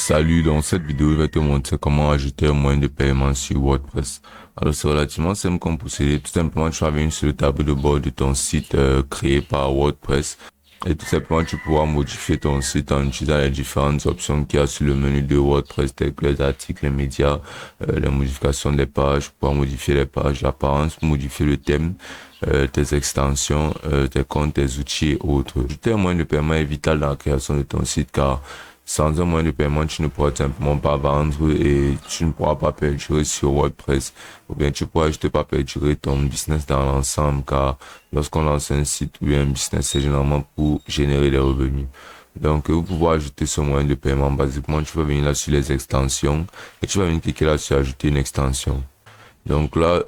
Salut, dans cette vidéo, je vais te montrer comment ajouter un moyen de paiement sur WordPress. Alors, c'est relativement simple comme procédé. Tout simplement, tu vas venir sur le tableau de bord de ton site créé par WordPress. Et tout simplement, tu pourras modifier ton site en utilisant les différentes options qu'il y a sur le menu de WordPress, telles que les articles, les médias, les modifications des pages, tu pourras modifier les pages, l'apparence, modifier le thème, tes extensions, tes comptes, tes outils et autres. Ajouter un moyen de paiement est vital dans la création de ton site car sans un moyen de paiement, tu ne pourras simplement pas vendre et tu ne pourras pas perdurer sur WordPress. Ou bien tu pourras juste pas perdurer ton business dans l'ensemble car lorsqu'on lance un site ou un business, c'est généralement pour générer des revenus. Donc, vous pouvez ajouter ce moyen de paiement. Basiquement, tu vas venir là sur les extensions et tu vas venir cliquer là sur ajouter une extension. Donc là,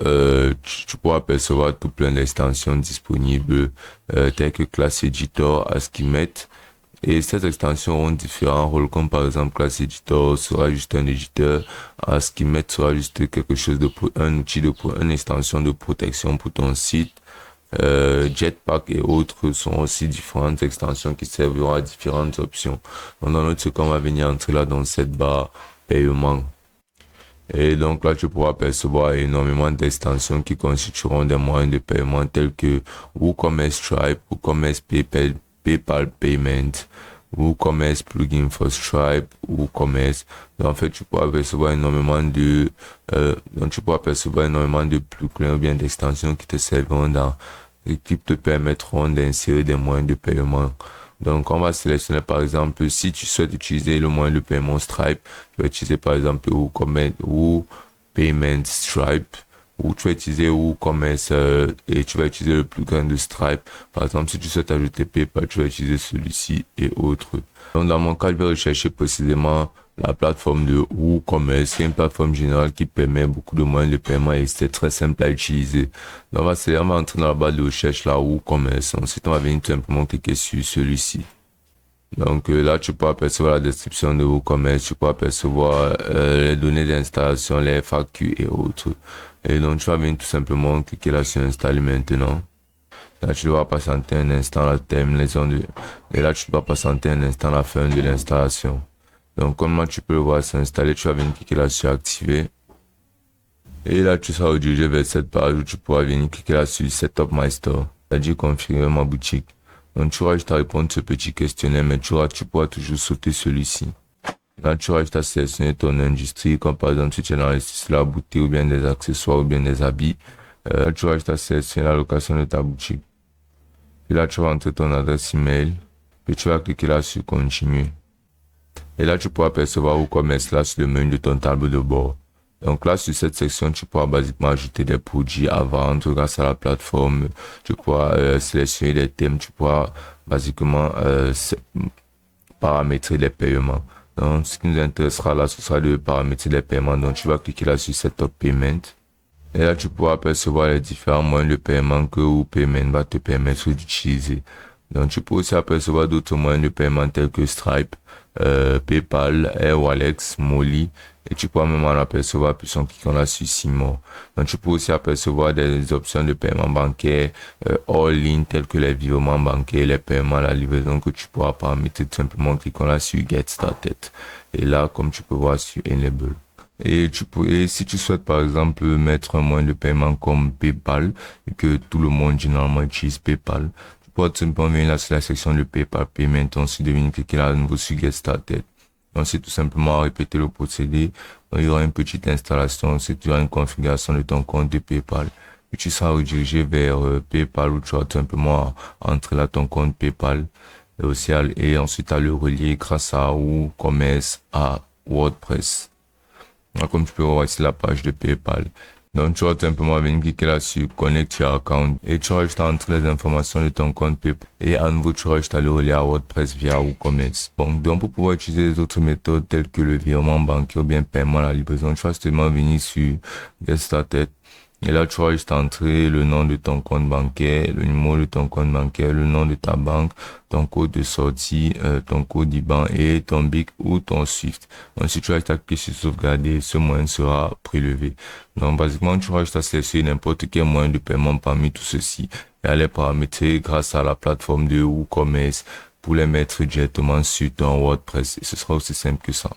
tu pourras apercevoir tout plein d'extensions disponibles, telles que Class Editor, Askimet. Et ces extensions ont différents rôles, comme par exemple Class Editor sera juste un éditeur, Askimet sera juste quelque chose un outil une extension de protection pour ton site. Jetpack et autres sont aussi différentes extensions qui serviront à différentes options. Donc dans notre cas, on va venir entrer là dans cette barre paiement. Et donc là, tu pourras percevoir énormément d'extensions qui constitueront des moyens de paiement tels que WooCommerce Stripe, WooCommerce PayPal, PayPal Payment, WooCommerce Plugin for Stripe, WooCommerce. Donc en fait, tu pourras percevoir énormément de plugins ou bien d'extensions qui te serviront qui te permettront d'insérer des moyens de paiement. Donc, on va sélectionner par exemple, si tu souhaites utiliser le moyen de paiement Stripe, tu vas utiliser par exemple Payment Stripe, ou tu vas utiliser WooCommerce et tu vas utiliser le plus grand de Stripe. Par exemple, si tu souhaites ajouter PayPal, tu vas utiliser celui-ci et autres. Donc, dans mon cas, je vais rechercher précisément la plateforme de WooCommerce, c'est une plateforme générale qui permet beaucoup de moyens de paiement et c'est très simple à utiliser. Donc, on va entrer dans la barre de recherche là, WooCommerce. Ensuite, on va venir tout simplement cliquer sur celui-ci. Donc là, tu peux apercevoir la description de WooCommerce, tu peux apercevoir les données d'installation, les FAQ et autres. Et donc, tu vas venir tout simplement cliquer là sur installer maintenant. Là, tu dois patienter un instant la terminaison et là, tu dois patienter un instant la fin de l'installation. Donc, comment tu peux le voir s'installer, tu vas venir cliquer là sur activer. Et là, tu seras redirigé vers cette page où tu pourras venir cliquer là sur Setup My Store, c'est-à-dire configurer ma boutique. Donc, tu auras juste à répondre à ce petit questionnaire, mais tu pourras toujours sauter celui-ci. Là, tu auras juste à sélectionner ton industrie, comme par exemple si tu es dans la boutique ou bien des accessoires ou bien des habits. Là, tu auras juste à sélectionner la location de ta boutique. Et là, tu vas entrer ton adresse email. Puis tu vas cliquer là sur continuer. Et là, tu pourras percevoir WooCommerce là sur le menu de ton tableau de bord. Donc là, sur cette section, tu pourras basiquement ajouter des produits à vendre grâce à la plateforme. Tu pourras sélectionner des thèmes. Tu pourras basiquement paramétrer les paiements. Donc, ce qui nous intéressera là, ce sera de paramétrer les paiements. Donc, tu vas cliquer là sur Setup Payment. Et là, tu pourras percevoir les différents moyens de paiement que WooPayment va te permettre d'utiliser. Donc, tu peux aussi apercevoir d'autres moyens de paiement tels que Stripe, PayPal, AirWallex, Molly, et tu pourras même en apercevoir plus en cliquant là sur Simo. Donc, tu peux aussi apercevoir des options de paiement bancaire, all-in, tels que les virements bancaires, les paiements à la livraison que tu pourras paramétrer tout simplement en cliquant là sur Get Started. Et là, comme tu peux voir sur Enable. Et si tu souhaites par exemple mettre un moyen de paiement comme PayPal, et que tout le monde généralement utilise PayPal, tu pourras tout simplement venir là sur la section de PayPal Payment, ensuite de venir cliquer là à nouveau sur Get Started. Ensuite tout simplement répéter le procédé. Il y aura une petite installation, ensuite tu auras une configuration de ton compte de PayPal. Et tu seras redirigé vers PayPal où tu vas tout simplement entrer là ton compte PayPal et ensuite à le relier grâce à WooCommerce à WordPress. Comme tu peux voir ici la page de PayPal. Donc tu vas tout simplement venir cliquer là sur Connect your account et tu auras juste à entrer les informations de ton compte PayPal et à nouveau tu auras juste à le relier à WordPress via WooCommerce. Bon, donc pour pouvoir utiliser les autres méthodes telles que le virement bancaire ou bien paiement à la livraison, tu vas seulement venir sur Get Started. Et là, tu vas juste entrer le nom de ton compte bancaire, le numéro de ton compte bancaire, le nom de ta banque, ton code de sortie, ton code IBAN et ton BIC ou ton SWIFT. Donc, si tu vas juste cliquer sur sauvegarder, ce moyen sera prélevé. Donc, basiquement, tu vas juste à sélectionner n'importe quel moyen de paiement parmi tout ceci et à les paramétrer grâce à la plateforme de WooCommerce pour les mettre directement sur ton WordPress. Et ce sera aussi simple que ça.